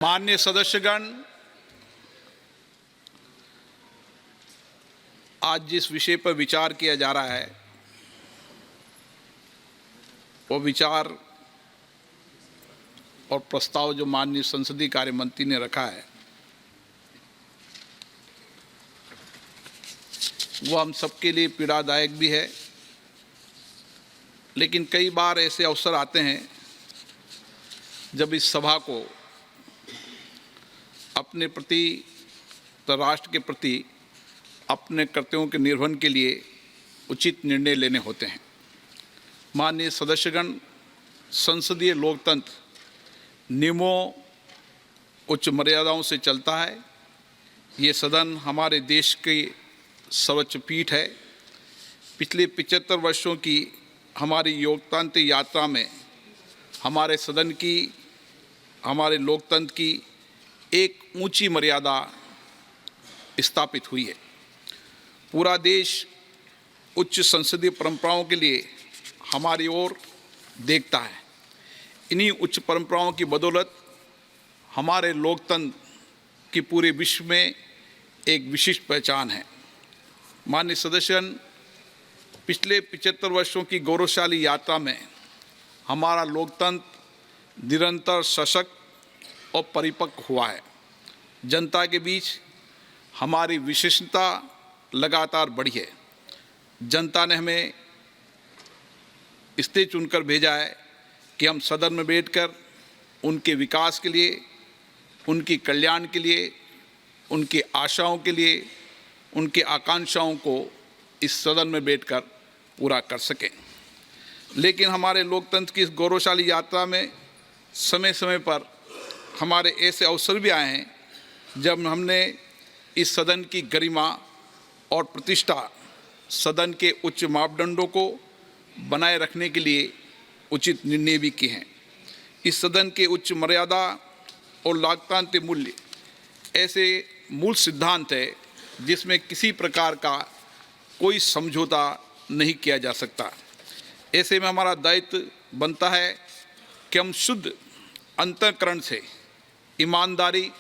माननीय सदस्यगण, आज जिस विषय पर विचार किया जा रहा है वो विचार और प्रस्ताव जो माननीय संसदीय कार्य मंत्री ने रखा है वो हम सबके लिए पीड़ादायक भी है। लेकिन कई बार ऐसे अवसर आते हैं जब इस सभा को अपने प्रति राष्ट्र के प्रति अपने कर्तव्यों के निर्वहन के लिए उचित निर्णय लेने होते हैं। माननीय सदस्यगण, संसदीय लोकतंत्र नियमों उच्च मर्यादाओं से चलता है। ये सदन हमारे देश की सर्वोच्च पीठ है। पिछले 75 वर्षों की हमारी लोकतांत्रिक यात्रा में हमारे सदन की, हमारे लोकतंत्र की एक ऊंची मर्यादा स्थापित हुई है। पूरा देश उच्च संसदीय परंपराओं के लिए हमारी ओर देखता है। इन्हीं उच्च परंपराओं की बदौलत हमारे लोकतंत्र की पूरे विश्व में एक विशिष्ट पहचान है। माननीय सदस्यगण, पिछले 75 वर्षों की गौरवशाली यात्रा में हमारा लोकतंत्र निरंतर सशक्त और परिपक्व हुआ है। जनता के बीच हमारी विशिष्टता लगातार बढ़ी है। जनता ने हमें इसलिए चुनकर भेजा है कि हम सदन में बैठकर उनके विकास के लिए, उनकी कल्याण के लिए, उनकी आशाओं के लिए, उनकी आकांक्षाओं को इस सदन में बैठकर पूरा कर सकें। लेकिन हमारे लोकतंत्र की इस गौरवशाली यात्रा में समय समय पर हमारे ऐसे अवसर भी आए हैं जब हमने इस सदन की गरिमा और प्रतिष्ठा, सदन के उच्च मापदंडों को बनाए रखने के लिए उचित निर्णय भी किए हैं। इस सदन के उच्च मर्यादा और लोकतांत्रिक मूल्य ऐसे मूल सिद्धांत है जिसमें किसी प्रकार का कोई समझौता नहीं किया जा सकता। ऐसे में हमारा दायित्व बनता है कि हम शुद्ध अंतःकरण से, ईमानदारी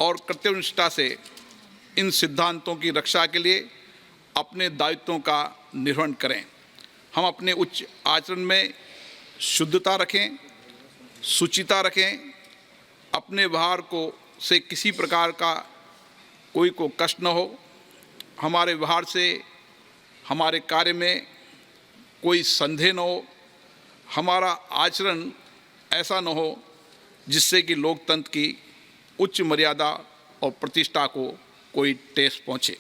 और कर्तव्यनिष्ठा से इन सिद्धांतों की रक्षा के लिए अपने दायित्वों का निर्वहन करें। हम अपने उच्च आचरण में शुद्धता रखें, शुचिता रखें, अपने व्यवहार को से किसी प्रकार का कोई को कष्ट न हो, हमारे व्यवहार से हमारे कार्य में कोई संदेह न हो, हमारा आचरण ऐसा न हो जिससे कि लोकतंत्र की उच्च मर्यादा और प्रतिष्ठा को कोई ठेस पहुँचे।